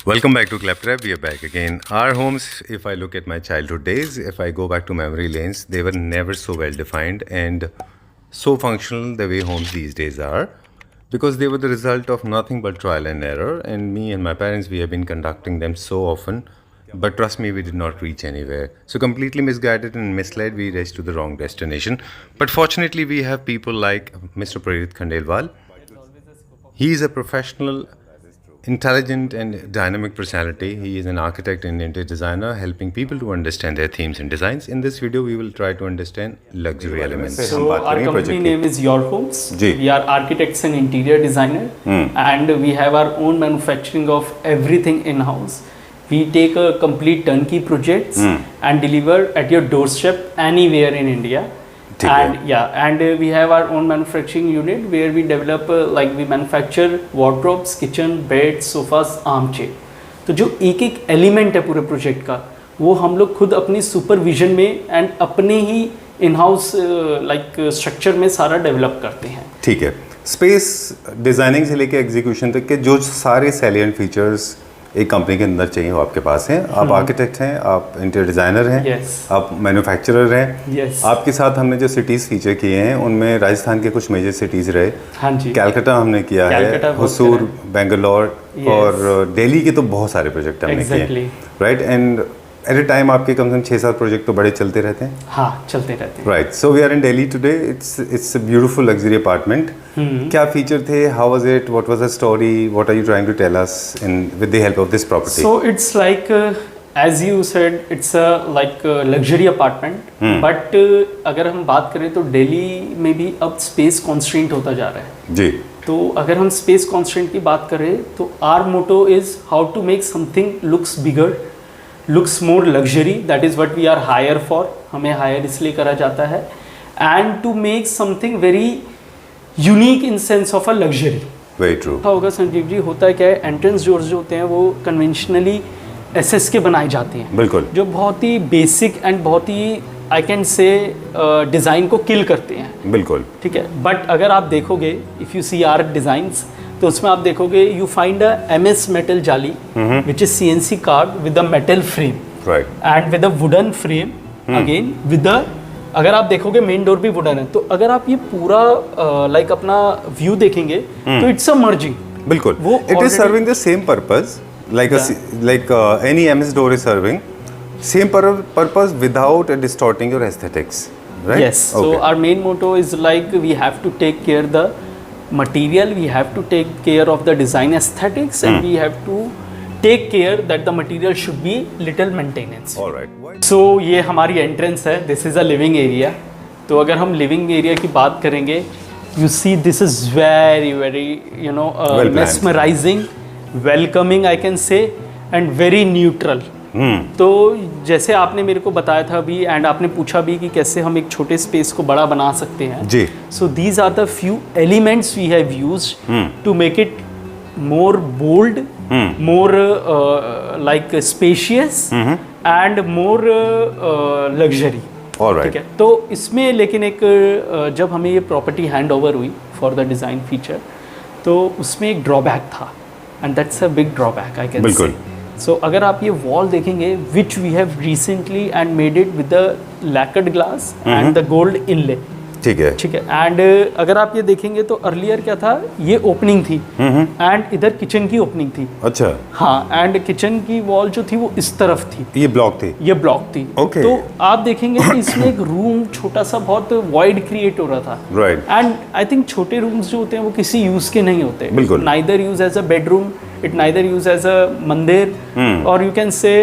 Welcome back to Claptrap. We are back again. Our homes, if I look at my childhood days, if I go back to memory lanes, they were never so well defined and so functional the way homes these days are, because they were the result of nothing but trial and error. And me and my parents, we have been conducting them so often, but trust me, we did not reach anywhere. So completely misguided and misled, we reached to the wrong destination. But fortunately, we have people like Mr. Prerit Khandelwal. He is a professional, intelligent and dynamic personality. He is an architect and interior designer, helping people to understand their themes and designs. In this video, we will try to understand luxury elements. So our company name is Your Homes. Ji. We are architects and interior designer, and we have our own manufacturing of everything in-house. We take a complete turnkey projects and deliver at your doorstep anywhere in India. And we have our own manufacturing unit where we develop we manufacture wardrobes, kitchen, beds, sofas, armchair. तो जो एक एक element है पूरे project का, वो हम लोग खुद अपनी सुपरविजन में एंड अपने ही इन हाउस स्ट्रक्चर में सारा डेवलप करते हैं. ठीक है. स्पेस डिजाइनिंग से लेके एग्जीक्यूशन तक के जो सारे सैलिएंट फीचर्स एक कंपनी के अंदर चाहिए वो आपके पास हैं. आप आर्किटेक्ट हैं, आप इंटीरियर डिज़ाइनर हैं, आप मैन्युफैक्चरर हैं. आपके साथ हमने जो सिटीज़ फीचर किए हैं उनमें राजस्थान के कुछ मेजर सिटीज़ रहे. हाँ जी. कैलकाटा हमने किया है, हुसूर, बेंगलोर और दिल्ली के तो बहुत सारे प्रोजेक्ट हमने किए. Right. And at a time आपके कम से कम 6-7 प्रोजेक्ट तो बड़े चलते रहते हैं. हाँ, चलते रहते हैं. Right. So we are in Delhi today. It's a beautiful luxury apartment. क्या फीचर थे, how was it, what was the story, what are you trying to tell us in with the help of this property? So it's like as you said, it's a luxury apartment. But अगर हम बात करें तो दिल्ली में भी अब space constraint होता जा रहा है जी. तो अगर हम स्पेस कॉन्स्ट्रेंट की बात करें तो our motto is how to make something looks bigger, looks more luxury. That is what we are hire for. हमें हायर इसलिए करा जाता है. And to make something very unique in sense of a luxury. Very true. होगा संजीव जी, होता है क्या है, एंट्रेंस डोर्स जो होते हैं वो कन्वेंशनली एसएस के बनाए जाते हैं. बिल्कुल. जो बहुत ही बेसिक एंड बहुत ही आई कैन से डिज़ाइन को किल करते हैं. बिल्कुल. ठीक है. बट अगर आप देखोगे, if you see our designs, तो उसमें आप देखोगे you find a MS metal जाली which is CNC carved with a metal frame. Right. And with a wooden frame again with a, अगर आप देखोगे मेन डोर भी वुडन है. तो अगर आप ये पूरा अपना व्यू देखेंगे तो इट्स अ मर्जिंग. बिल्कुल. It is serving the same purpose like any MS door is serving same purpose without distorting your aesthetics, right? Yes. Okay. So our main motto is like we have to take care the material, we have to take care of the design aesthetics, and we have to take care that the material should be little maintenance. All right. So ये हमारी entrance है. This is a living area. तो अगर हम living area की बात करेंगे, you see this is very well mesmerizing, welcoming I can say, and very neutral. तो जैसे आपने मेरे को बताया था अभी एंड आपने पूछा भी कि कैसे हम एक छोटे स्पेस को बड़ा बना सकते हैं जी. So these are the few elements we have used to make it more bold, more like spacious and more luxury. ठीक है. तो इसमें लेकिन एक जब हमें ये प्रॉपर्टी हैंड ओवर हुई फॉर द डिज़ाइन फीचर, तो उसमें एक ड्रॉबैक था and that's a big drawback I can say. So अगर आप ये वॉल देखेंगे which we have recently and made it with the लैकर्ड glass and the gold इनले. ठीक है. ठीक है. एंड अगर आप ये देखेंगे तो अर्लियर क्या था, ये ओपनिंग थी एंड इधर किचन की ओपनिंग थी. अच्छा. हाँ. एंड किचन की वॉल जो थी वो इस तरफ थी. ये ब्लॉक थी. ये ब्लॉक थी. Okay. तो आप देखेंगे कि इसमें एक रूम छोटा सा बहुत वॉइड क्रिएट हो रहा था. राइट. एंड आई थिंक छोटे रूम्स जो होते हैं वो किसी यूज के नहीं होते. बिल्कुल. Neither use as a bedroom, it neither used as a mandir, or you can say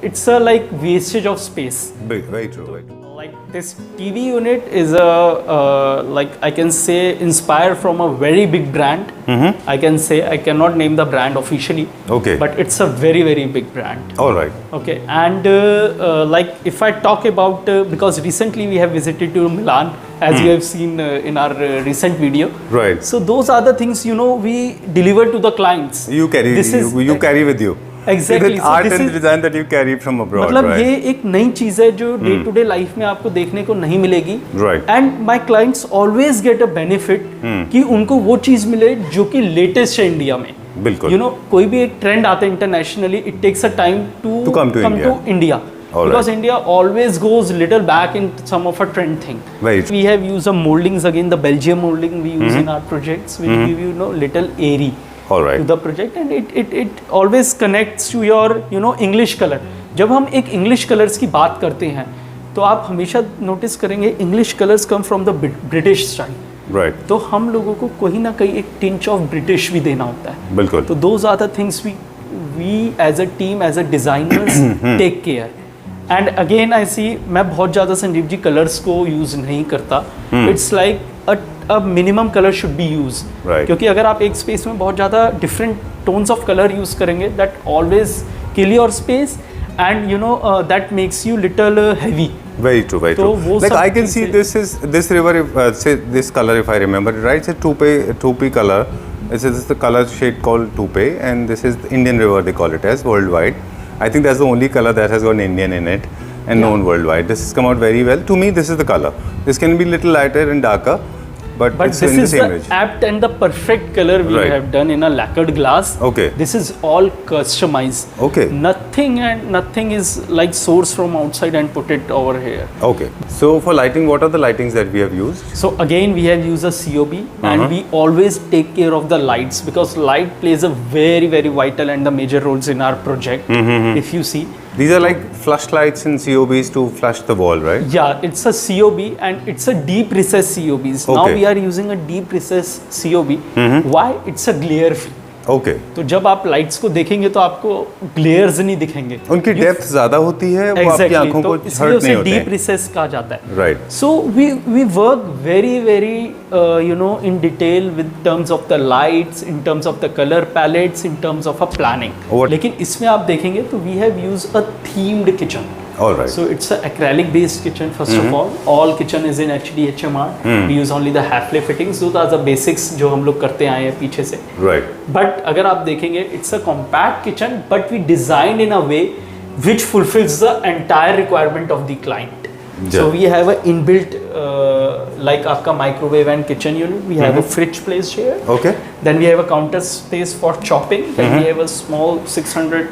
it's a like wastage of space. Very true. Very true. Like this TV unit is a like I can say inspired from a very big brand. I can say I cannot name the brand officially. Okay. But it's a very very big brand. All right. Okay. And like if I talk about because recently we have visited to Milan, as you have seen in our recent video. Right. So those are the things we deliver to the clients. You carry. You carry with you. Exactly. So art and design that you carry from abroad. मतलब right? ये एक नई चीज़ है जो day to day life में आपको देखने को नहीं मिलेगी. Right. And my clients always get a benefit कि उनको वो चीज़ मिले जो कि लेटेस्ट है इंडिया में. बिल्कुल। You know, कोई भी एक ट्रेंड आता है internationally, it takes a time to come to India. All because right. India always goes little back in some of a trend thing. Right. We have used some moldings again, the Belgium molding we use in our projects, which give you know little airy All right. to the project, and it always connects to your you know English color. जब हम एक English colors की बात करते हैं तो आप हमेशा नोटिस करेंगे English colors come from the British style. Right. तो हम लोगों को कहीं ना कहीं एक टिंच ऑफ ब्रिटिश भी देना होता है. बिल्कुल. तो those are the things we as a team as a designers take care. And again I see, मैं बहुत ज़्यादा संजीव जी कलर्स को यूज़ नहीं करता. It's like a minimum colour should be use, क्योंकि अगर आप एक स्पेस में बहुत ज़्यादा different tones of colour use करेंगे that always kill your space and you know that makes you little heavy. Very true, very true. Like I can see this river, if say this color, if I remember it right, it's a taupe color. This is the color shade called taupe, and this is the Indian river, they call it as worldwide. I think that's the only color that has got an Indian in it and known worldwide. This has come out very well. To me, this is the color. This can be little lighter and darker, but it's this in the is same the range. apt and the perfect color we have done in a lacquered glass. Okay. This is all customized. Okay. Nothing is like sourced from outside and put it over here. Okay. So for lighting, what are the lightings that we have used? So again, we have used a COB, and we always take care of the lights because light plays a very vital and the major roles in our project. If you see, these are like flush lights and COBs to flush the wall, right? Yeah, it's a COB and it's a deep recess COBs. Okay. Now we are using a deep recess COB. Why? It's a glare free. Okay. तो जब आप lights को देखेंगे तो आपको ग्लेयर्स नहीं दिखेंगे. उनकी डेप्थ ज्यादा होती है, वो आपकी आंखों को हर्ट नहीं होते हैं. डीप रिसेस कहा जाता है. Right. So we work very you know in detail with terms of the lights, in terms of the color palettes, in terms of a planning. लेकिन इसमें आप देखेंगे तो we have used a themed kitchen. All right. So it's an acrylic based kitchen first of all kitchen is in HD HMR. We use only the half lay fittings. Those are the basics जो हम लोग करते आए हैं पीछे से. Right. But अगर आप देखेंगे it's a compact kitchen but we designed in a way which fulfills the entire requirement of the client. So we have a inbuilt like आपका microwave and kitchen unit. We have a fridge placed here. Okay. Then we have a counter space for chopping. Then we have a small 600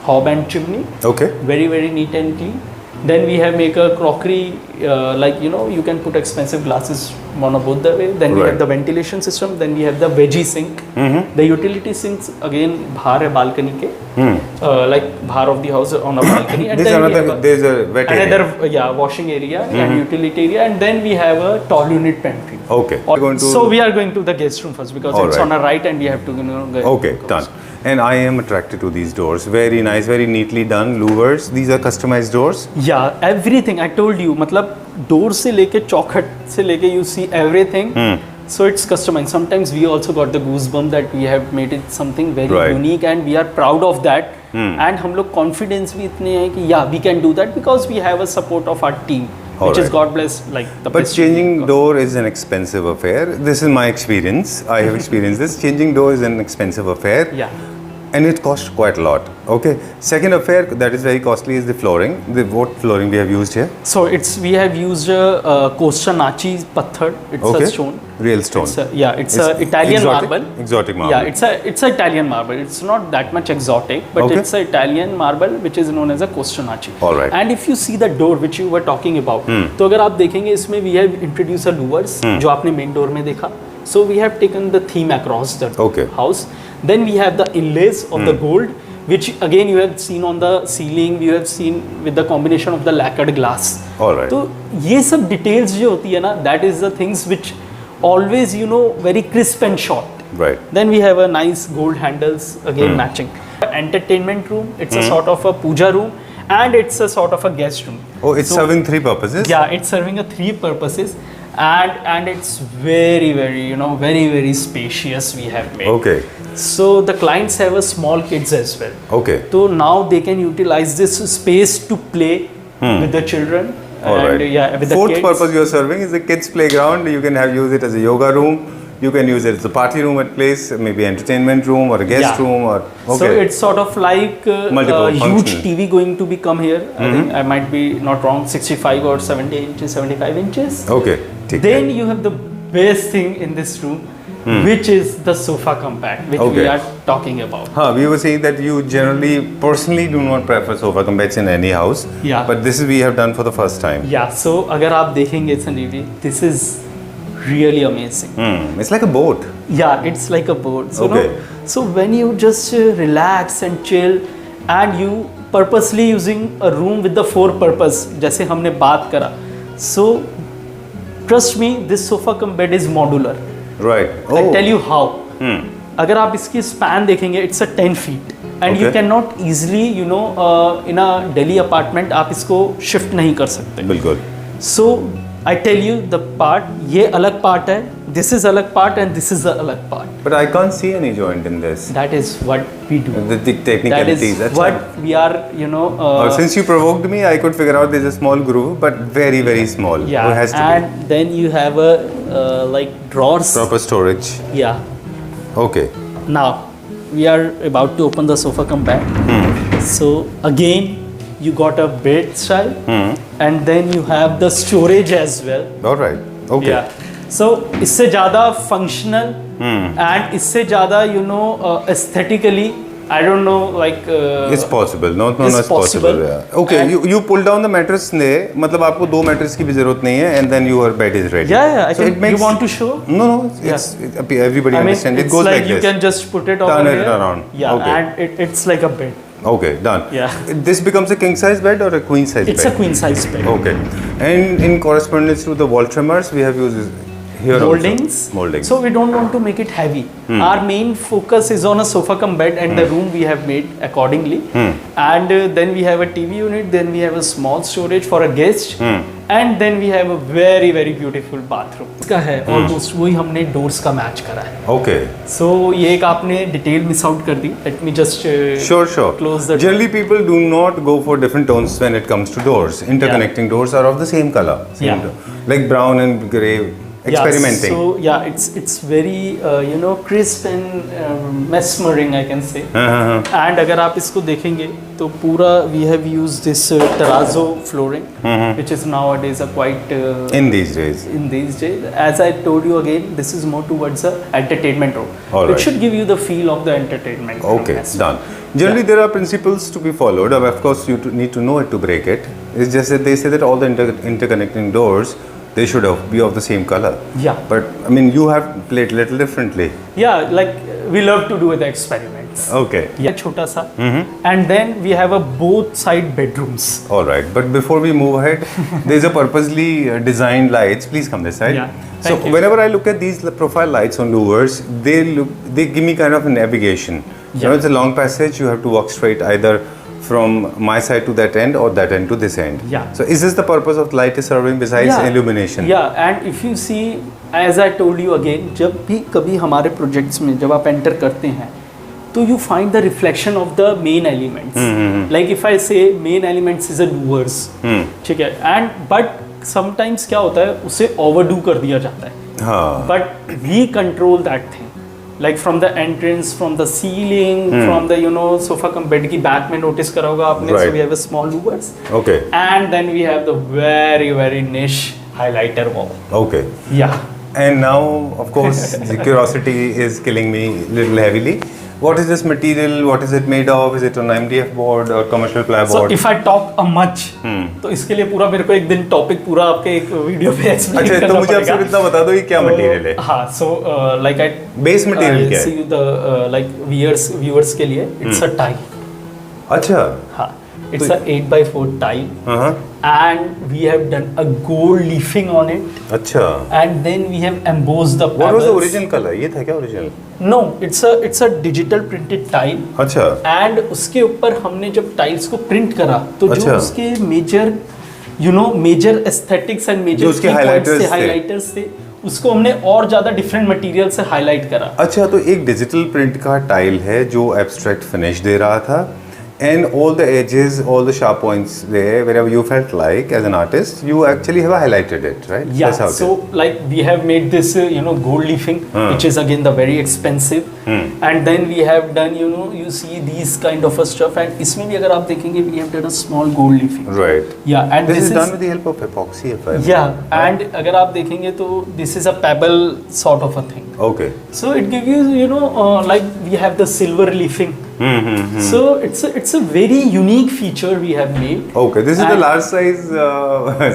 hob and chimney. Okay. Very neat and clean. Then we have make a crockery like you know you can put expensive glasses one or both the way. Then we have the ventilation system. Then we have the veggie sink. The utility sinks again बाहर है balcony के. Like बाहर of the house on a balcony. And then there's a wet area. Another washing area and utility area. And then we have a tall unit pantry. Okay. So we are going to the guest room first because it's on our right and we have to you know go. Okay, done. And I am attracted to these doors. Very nice, very neatly done. Louvers. These are customized doors. Yeah, everything. I told you. मतलब door से लेके चौखट से लेके you see everything. So it's customized. Sometimes we also got the goosebump that we have made it something very unique and we are proud of that. And हम लोग confidence भी इतने हैं कि yeah we can do that because we have a support of our team. Which is God bless like the But changing door is an expensive affair. This is my experience. I have experienced this. Changing door is an expensive affair. Yeah. And it costs quite a lot. Okay. Second affair that is very costly is the flooring. What flooring we have used here? So we have used Kostanachi pathar. It's a stone. Real stone. It's a Italian marble. Exotic marble. Yeah, it's a Italian marble. It's not that much exotic, but it's a Italian marble which is known as a Kostanachi. All right. And if you see the door which you were talking about, तो अगर आप देखेंगे इसमें we have introduced a louvers जो आपने main door में देखा. So we have taken the theme across the house. Then we have the inlays of the gold, which again you have seen on the ceiling. You have seen with the combination of the lacquered glass. All right. तो ये सब details जो होती है ना, that is the things which always you know very crisp and short. Right. Then we have a nice gold handles again matching. Entertainment room. It's a sort of a puja room, and it's a sort of a guest room. Oh, it's serving three purposes. Yeah, it's serving a three purposes. And it's very you know very spacious we have made. Okay. So the clients have a small kids as well. Okay. So now they can utilize this space to play with the children. All and right. With the Fourth kids. purpose you are serving is the kids playground. You can use it as a yoga room. You can use it as a party room at place, maybe entertainment room or a guest room or. Okay. So it's sort of like a huge TV going to become here. I think I might be not wrong, 65 or 70 inches, 75 inches. Okay. Then you have the best thing in this room. which is the sofa compact, which we Okay. are talking about. Huh, we were saying that you generally, personally do not prefer sofa compacts in any house. Yeah. But this is we have done for the first time. Yeah, so अगर आप देखेंगे Sunny, this is really amazing. It's like a boat. Yeah, it's like a boat. So, Okay. so when you just relax and chill and you purposely using a room with the four purpose, जैसे हमने बात करा, so trust me, this sofa cum bed is modular. Right. I'll tell you how. अगर आप इसकी span देखेंगे, it's a 10 feet and you Okay. cannot easily, in a Delhi apartment आप इसको shift नहीं कर सकते. बिल्कुल. So I tell you the part, ये अलग part है, this is अलग part and this is the अलग part. But I can't see any joint in this. That is what we do. The That technicalities. is that's what we are, since you provoked me, I could figure out there's a small groove, but very, very small. yeah. It has to And then you have a like drawers. be proper storage. Yeah. Okay. Now we are about to open the sofa compact. So again, you got a bed style, and then you have the storage as well. All right. Okay. Yeah. So इससे ज़्यादा functional and इससे ज़्यादा aesthetically, I don't know, like It's possible. No, it's it's possible. possible. Yeah. Okay. And- You pull down the mattress ने मतलब आपको दो mattress की भी जरूरत नहीं है, and then your bed is ready. yeah, I So can. it makes, You want to show? No, everybody I mean, understands. It it's goes like, like you this. can just put it over Turn it here. around. Yeah, Okay. and it's like a bed. Okay, done. Yeah. This becomes a king size bed or a queen size It's a bed? queen size bed. Okay. And in correspondence to the wall trimmers, we have used here Moldings. also. Moldings. So we don't want to make it heavy. Our main focus is on a sofa cum bed and the room we have made accordingly. And then we have a TV unit, then we have a small storage for a guest, and then we have a very very beautiful bathroom. इसका है almost वही हमने doors का match करा है. Okay. So ये एक आपने detail miss out कर दी. Let me just Sure. close the Generally, people do not go for different tones when it comes to doors. Interconnecting doors are of the same color. Yeah. Like brown and gray. Experimenting. Yeah, so yeah, it's very crisp and mesmering, I can say. And अगर आप इसको देखेंगे तो पूरा we have used this terrazzo flooring, which is nowadays a quite In these days. in these days. As I told you again, this is more towards a entertainment room. All It right. should give you the feel of the entertainment room. Okay, as well. done. Generally, there are principles to be followed. Of course, you need to know it to break it. It's just that they say that all the interconnecting doors, they should be of the same color. Yeah. But I mean, you have played little differently. Yeah, like we love to do the experiments. Okay. Yeah, छोटा सा. And then we have a both side bedrooms. All right. But before we move ahead, there's a purposely designed lights. Please come this side. Yeah, So thank you. whenever I look at these profile lights on louvers, they give me kind of a navigation. You know, it's a long passage. You have to walk straight either from my side to that end or that end to this end. Yeah. So is this the purpose of light is serving besides illumination? Yeah, and if you see, as I told you again, जब भी कभी हमारे projects में जब आप enter करते हैं, तो you find the reflection of the main elements. Like if I say main elements is a louvers, ठीक है, and but sometimes क्या होता है, उसे overdo कर दिया जाता है. हाँ. But we control that thing. Like from the entrance, from the ceiling, from the sofa cum bed की back में notice करा होगा आपने. Right. So we have a small louvers. Okay. And then we have the very very niche highlighter wall. Okay. Yeah. And now, of course, the curiosity is killing me little heavily. What is this material? What is it made of? Is it an MDF board or commercial So plywood? if I talk a much, तो इसके लिए पूरा मेरे को एक दिन topic पूरा आपके एक वीडियो पे एक्सप्लेन अच्छा, करना तो मुझे पड़ेगा. आप सिर्फ इतना बता दो ये क्या मटेरियल है? हाँ, so like I Base material क्या है? see the like viewers के लिए it's a tile. अच्छा. हाँ, it's a 8x4 tile. हाँ. And we have done a gold leafing on it, अच्छा. and then we have embossed the What was the pebbles. original color? ये था क्या original? No, it's a digital printed tile. अच्छा. And उसके ऊपर हमने जब टाइल्स को प्रिंट करा तो अच्छा। जो उसके मेजर एस्थेटिक्स एंड जो मेजर उसके highlighters थे। हाइलाइटर्स थे उसको हमने और ज्यादा डिफरेंट मटेरियल से हाईलाइट करा. अच्छा, तो एक डिजिटल प्रिंट का टाइल है जो एब्स्ट्रैक्ट फिनिश दे रहा था. And all the edges, all the sharp points there, wherever you felt like as an artist, you actually have highlighted it, right? Yeah, That's how it so like we have made this, gold leafing, which is again the very expensive. And then we have done, you see these kind of a stuff. And इसमें भी अगर आप देखेंगे, we have done a small gold leafing. Right. Yeah, and This is done with the help of epoxy, if I remember. Yeah, and अगर आप देखेंगे तो this is a pebble sort of a thing. Okay. So it gives you, like we have the silver leafing. So it's a very unique feature we have made. Okay, this is the And- large size.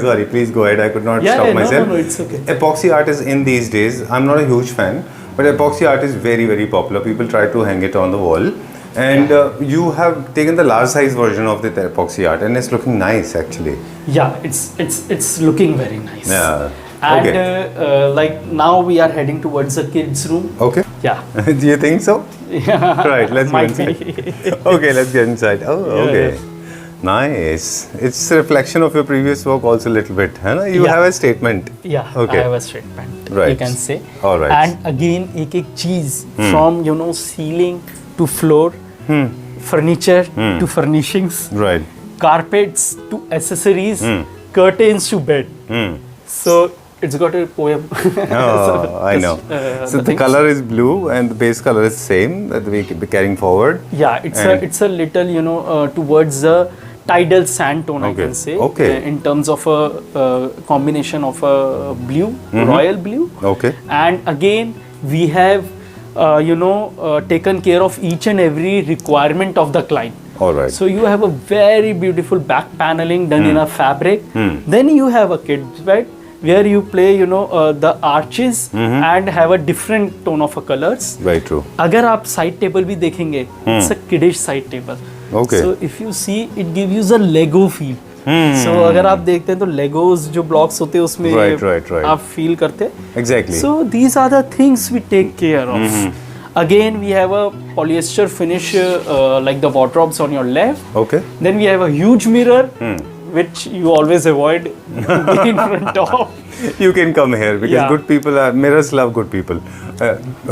Sorry, please go ahead. I could not Yeah, stop yeah, no, myself. no, it's okay. Epoxy art is in these days. I'm not a huge fan, but epoxy art is very, very popular. People try to hang it on the wall, and you have taken the large size version of the epoxy art, and it's looking nice actually. Yeah, it's looking very nice. Yeah. And Okay. like now we are heading towards the kids' room. Okay. Yeah. Do you think so? Yeah. Right. Let's go Might inside. be. Okay, let's get inside. Oh, Yeah, okay. Nice. It's a reflection of your previous work also a little bit. है ना? You Yeah. have a statement. Yeah, Okay. I have a statement. Right. You can say. All right. And again, एक चीज from ceiling to floor, furniture to furnishings, Right. carpets to accessories, curtains to bed. So it's got a poem. Oh, I know. So the things. color is blue and the base color is same that we keep carrying forward. Yeah, And- it's a little towards the tidal sand tone, Okay. I can say. Okay. In terms of a combination of a blue, royal blue. Okay. And again we have taken care of each and every requirement of the client. All right. So you have a very beautiful back paneling done in a fabric. Then you have a kids bed where you play the arches and have a different tone of colors. Very true. अगर आप side table भी देखेंगे, it's a kiddish side table. Okay. So if you see, it gives you a Lego feel. So अगर आप देखते हैं तो Legos जो blocks होते हैं उसमें Right. आप feel करते हैं. Exactly. So these are the things we take care of. Again, we have a polyester finish like the wardrobes on your left. Okay. Then we have a huge mirror, which you always avoid being in front of. You can come here because Yeah. good people are mirrors love good people.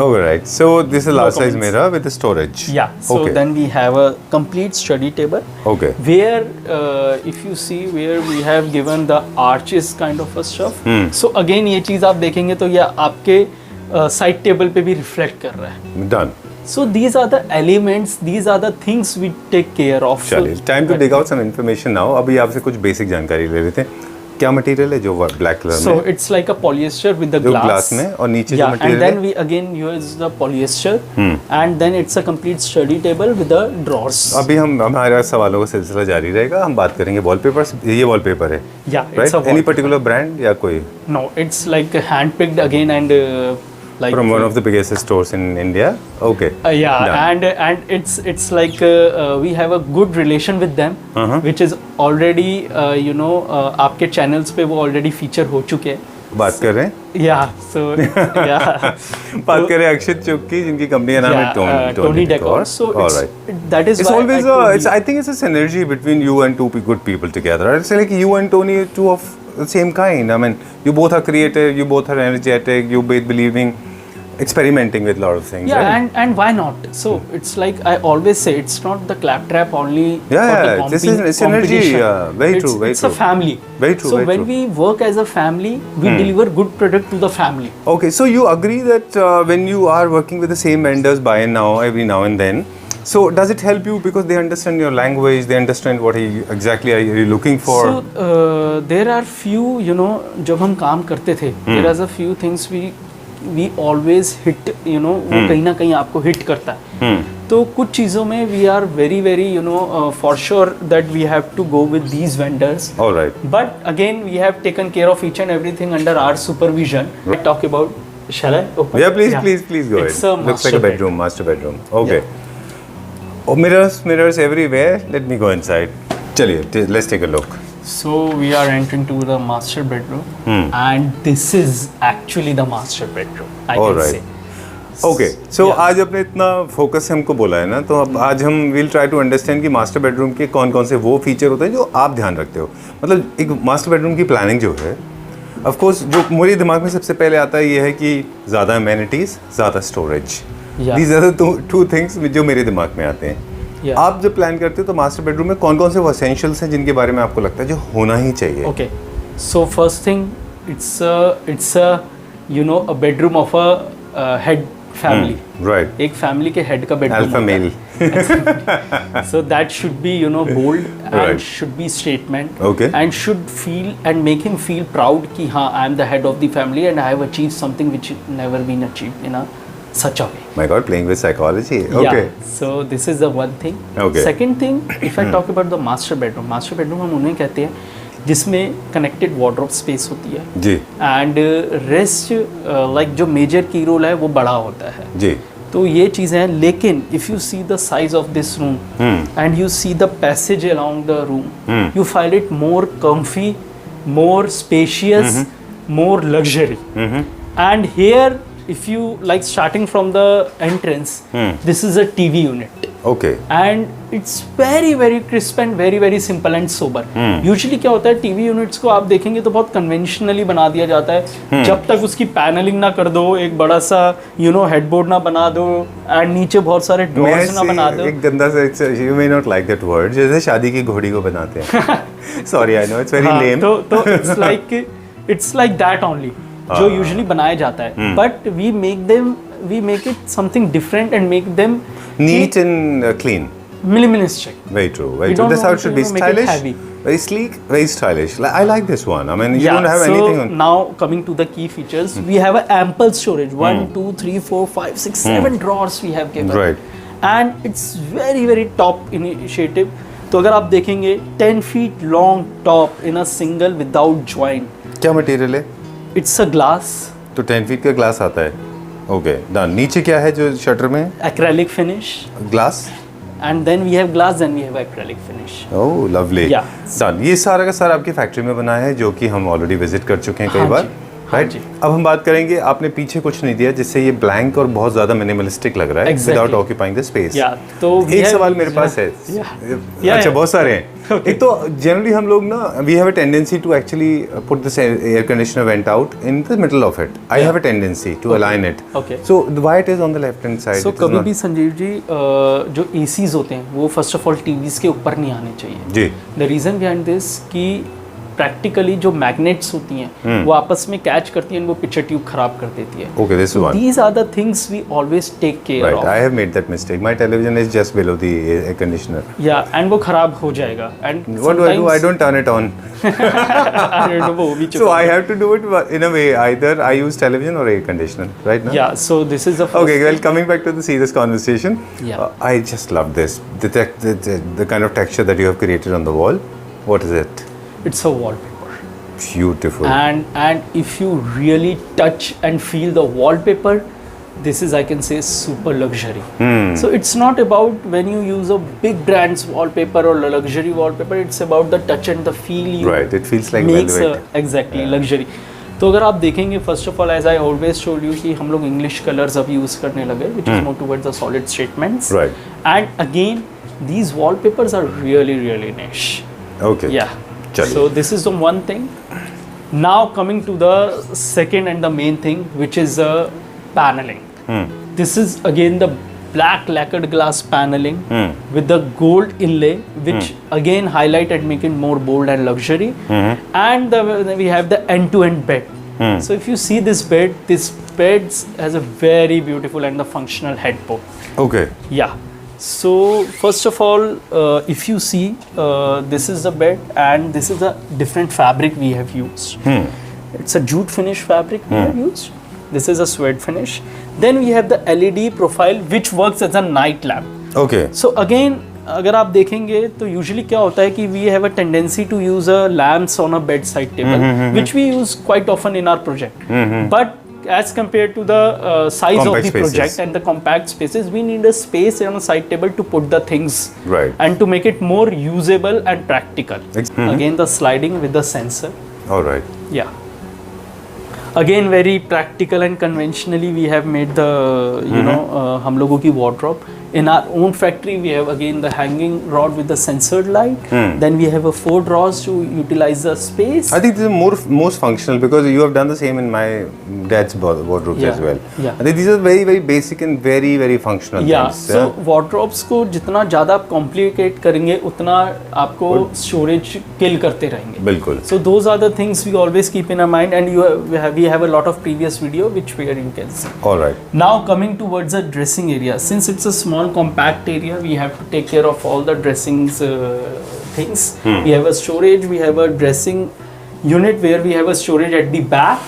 All right. So this is a large size comments. mirror with the storage. Yeah. So Okay. then we have a complete study table. Okay. Where if you see where we have given the arches kind of a stuff. So again ये चीज़ आप देखेंगे तो ये आपके side table पे भी reflect कर रहा है. Done. So these are the elements, these are the things we take care of. चलिए. Time to dig out some information now. अभी आपसे कुछ बेसिक जानकारी ले लेते हैं. क्या मटेरियल है जो ब्लैक कलर So में? it's like a polyester with the जो glass. glass में और नीचे जो Yeah, material and then है? we again use the polyester, and then it's a complete study table with the drawers. अभी हमारा सवालों का सिलसिला जारी रहेगा. हम बात करेंगे वॉलपेपर. ये वॉलपेपर है. Yeah, it's Right? a Any wallpaper. particular brand या कोई? No, it's like handpicked again and like From one of the biggest stores in India. Okay. yeah, Done. and it's like we have a good relation with them, which is already आपके channels पे वो already feature हो चुके हैं. बात कर रहे हैं. Yeah, so yeah. बात कर रहे हैं अक्षित चुग की जिनकी कंपनी का नाम है Tony Decor. So All it's, right. that is It's why always I told it's you. I think it's a synergy between you and two good people together. It's like you and Tony are two of the same kind. I mean, you both are creative, you both are energetic, you both believing, experimenting with a lot of things. Yeah, right? and why not? So it's like I always say, it's not the claptrap only. Yeah, for the yeah, this is synergy, competition. yeah, very true, very it's true. a family. Very true, So very when true. we work as a family, we deliver good product to the family. Okay, so you agree that when you are working with the same vendors by and now, every now and then, so does it help you because they understand your language, they understand what exactly are you looking for? So there are few, जब हम काम करते थे, there are a few things we always hit, वो कहीं ना कहीं आपको hit करता है. तो कुछ चीज़ों में we are very for sure that we have to go with these vendors. All right. But again, we have taken care of each and everything under our supervision. We talk about, shall I open? Yeah, please go It's ahead. a Looks like a master bedroom, master bedroom. Okay. Oh, mirrors everywhere. Let me go inside. चलिए, let's take a look. So we are entering to the master bedroom, and this is actually the master bedroom. I All can right. say. Okay so Yeah. आज आपने इतना focus से हमको बोला है ना, तो अब आज हम विल ट्राई टू अंडरस्टैंड कि मास्टर बेडरूम के कौन कौन से वो फीचर होते हैं जो आप ध्यान रखते हो. मतलब एक मास्टर बेडरूम की प्लानिंग जो है, ऑफ कोर्स जो मेरे दिमाग में सबसे पहले आता है ये है कि ज़्यादा अमेनिटीज़, ज़्यादा storage. Yeah. These are the two things जो मेरे दिमाग में आते हैं. Yeah. आप जब प्लान करते हो तो मास्टर बेडरूम में कौन कौन से वो एसेंशियल्स हैं जिनके बारे में आपको लगता है जो होना ही चाहिए? Okay, so first thing, it's a you know a bedroom of a head family. Right, एक फैमिली के हेड का bedroom alpha male. so that should be bold and Right. should be statement Okay. and should feel and make him feel proud कि हाँ I am the head of the family and I have achieved something which never been achieved in a such a way. My God, playing with psychology. Okay. Yeah, so this is the one thing. Okay. Second thing, if I talk about the master bedroom हम उन्हें कहते हैं जिसमें connected wardrobe space होती है जी and rest like जो major की role है वो बड़ा होता है. जी. तो ये चीज़ें हैं, लेकिन if you see the size of this room and you see the passage along the room you find it more comfy, more spacious, more luxury. And here if you like starting from the entrance, this is a TV unit okay. and it's very very crisp and very very simple and sober. Usually क्या होता है TV units को आप देखेंगे तो बहुत conventionally बना दिया जाता है. जब तक उसकी पैनलिंग ना कर दो, एक बड़ा सा हेडबोर्ड ना बना दो एंड नीचे बहुत सारे ड्रॉर्स ना बना दो. एक गंदा सा, you may not like that word, जैसे शादी की घोड़ी को बनाते हैं. Sorry, I know it's very हाँ, lame. तो it's like that only जो यूजुअली बनाया जाता है, but we make it something different and make them Neat and clean. minimalistic. Very true. Very We true. don't That's how it want should to, be. make it Stylish. heavy. Very sleek. Very stylish. I like this one. I mean, you don't have so anything on. now coming to the key features, we have an ample storage. 1, 2, 3, 4, 5, 6, 7 drawers we have given. Right. And it's very very top initiative. तो अगर आप देखेंगे 10 feet long top in a single without joint. क्या material है? It's a glass. तो 10 feet का glass आता है. Okay, done. नीचे क्या है जो शटर में? Acrylic finish. Glass. And then we have glass, then we have acrylic finish. Oh lovely. Yeah. Done. ये सारा का सारा आपकी फैक्ट्री में बना है जो कि हम ऑलरेडी विजिट कर चुके हैं कई हाँ बार. जी, हाँ राइट. जी. अब हम बात करेंगे, आपने पीछे कुछ नहीं दिया जिससे ये ब्लैंक और बहुत ज्यादा मिनिमलिस्टिक लग रहा है Exactly. Without occupying the space. Yeah, तो we एक have- सवाल मेरे पास है. Yeah. अच्छा, बहुत सारे हैं. एक तो जनरली हम लोग ना we have a tendency to actually put this air conditioner vent out in the middle of it. I have a tendency to align it. Okay. So why it is on the left hand side? So कभी भी संजीव जी जो ACs होते हैं वो first of all TVs के ऊपर नहीं आने चाहिए. जी. द रीज़न बिहाइंड दिस कि प्रैक्टिकली जो मैग्नेट्स होती हैं वो आपस में कैच करती हैं, वो पिक्चर ट्यूब खराब कर देती है. Okay, this is one. These are the things we always take care Right, of. I have made that mistake. My television is just below the air conditioner. या एंड वो खराब हो जाएगा. And What do I do? I don't turn it on. वो भी So I have to do it in a way. Either I use television or air conditioner. Right now. Yeah, so this is the first Okay, well, coming back to the serious conversation. Yeah. I just love this. The kind of texture that you have created on the wall. What is it? it's a wallpaper. Beautiful. And if you really touch and feel the wallpaper, this is, I can say, super luxury. So it's not about when you use a big brand's wallpaper or luxury wallpaper, it's about the touch and the feel you Right, it feels like makes velvet. exactly luxury. तो अगर आप देखेंगे first of all as I always told you कि हम लोग English colours अब use करने लगे which is more towards the solid statements. Right. And again these wallpapers are really really niche. Okay. Yeah. चलिए. So this is the one thing. Now coming to the second and the main thing, which is paneling. This is again the black lacquered glass paneling with the gold inlay, which again highlight and make it more bold and luxury. And we have the end-to-end bed. So if you see this bed has a very beautiful and the functional headboard. Okay. Yeah. So first of all, if you see, this is the bed and this is a different fabric we have used. It's a jute finish fabric we have used. This is a suede finish. Then we have the LED profile which works as a night lamp. Okay. So again, अगर आप देखेंगे तो usually क्या होता है कि we have a tendency to use a lamps on a bed side table which we use quite often in our project. But as compared to the size Compact of the spaces. project and the compact spaces, we need a space on a side table to put the things Right. and to make it more usable and practical. Again, the sliding with the sensor. All right. Yeah. Again, very practical and conventionally we have made the हम लोगों की wardrobe. In our own factory, we have again the hanging rod with the sensored light. Then we have a 4 drawers to utilize the space. I think this is most functional because you have done the same in my dad's wardrobes Yeah, as well. yeah. I think these are very, very basic and very, very functional Yeah, things. so wardrobes को जितना ज़्यादा complicate करेंगे उतना आपको storage kill करते रहेंगे. बिल्कुल. So those are the things we always keep in our mind, and we have a lot of previous video which where you can see. All right. Now coming towards the dressing area, since it's a small compact area, we have to take care of all the dressings things. We have a storage, we have a dressing unit where we have a storage at the back,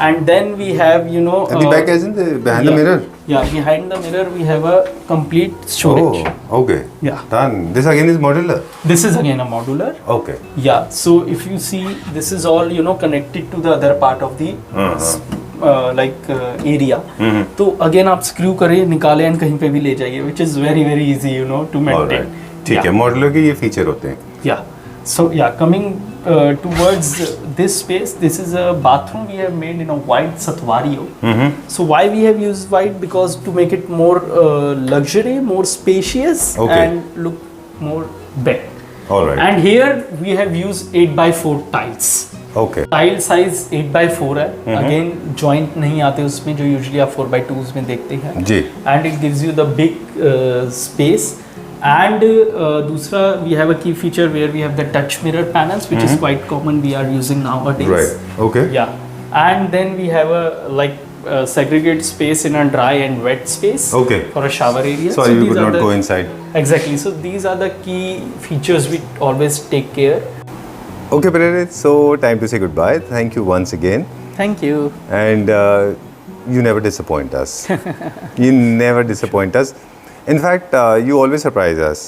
and then we have At the back as in behind the mirror? Yeah, behind the mirror we have a complete storage. Oh, okay. Yeah. Done. This again is modular? This is again a modular. Okay. Yeah, so if you see, this is all connected to the other part of the area. तो again आप screw करें, निकालें and कहीं पे भी ले जाइए, which is very very easy to maintain. All right. ठीक है, modular के ये feature होते हैं. Yeah. So yeah, coming towards this space, this is a bathroom we have made in a white Satvario. So why we have used white? Because to make it more luxury, more spacious, Okay. and look more better. All right. And here we have used 8x4 tiles. Okay. Tile size 8x4 है. Again joint नहीं आते उसमें जो usually आप 4x2 में देखते हैं. जी. And it gives you the big space. And दूसरा we have a key feature where we have the touch mirror panels which is quite common we are using nowadays. Right. Okay. या and then we have a segregate space in a dry and wet space. Okay. For a shower area. Sorry, we these could are not go inside. Exactly. So these are the key features we always take care. Okay, Prerit, so time to say goodbye. Thank you once again. Thank you. And you never disappoint us. You never disappoint us. In fact, you always surprise us.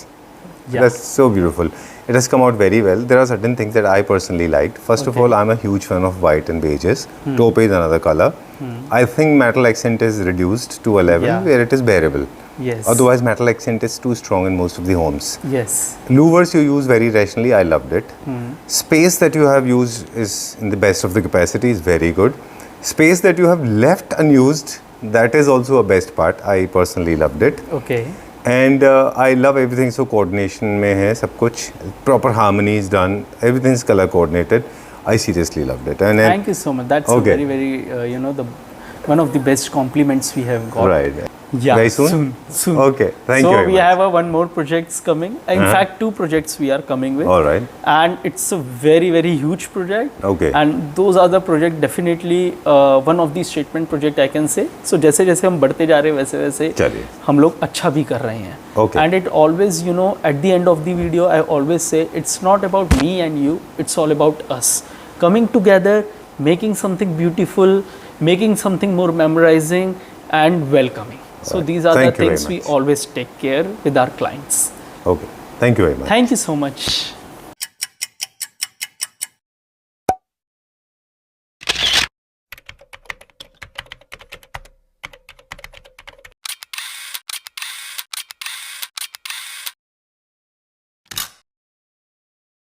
Yeah. That's so beautiful. It has come out very well. There are certain things that I personally liked. First of all, I'm a huge fan of white and beiges. Taupe is another color. I think metal accent is reduced to a level Yeah. where it is bearable. Yes. Otherwise, metal accent is too strong in most of the homes. Yes. Louvers you use very rationally, I loved it. Space that you have used is in the best of the capacity, is very good. Space that you have left unused, that is also a best part. I personally loved it. Okay. And I love everything, so coordination में है सब कुछ, proper harmony is done, everything is color coordinated. I seriously loved it. And Thank you so much. That's Okay. a very very the one of the best compliments we have got. right. Yeah. Very soon? Soon. Okay. Thank so you very we much. have one more projects coming. In fact, 2 projects we are coming with. All right. And it's a very very huge project. Okay. And those are the project definitely one of the statement project I can say. So जैसे जैसे हम बढ़ते जा रहे हैं वैसे वैसे चलिए. हम लोग अच्छा भी कर रहे हैं. Okay. And it always at the end of the video I always say it's not about me and you. It's all about us coming together, making something beautiful, making something more memorizing and welcoming. So Right. these are Thank the you very things we much. always take care with our clients. Okay. Thank you very much. Thank you so much.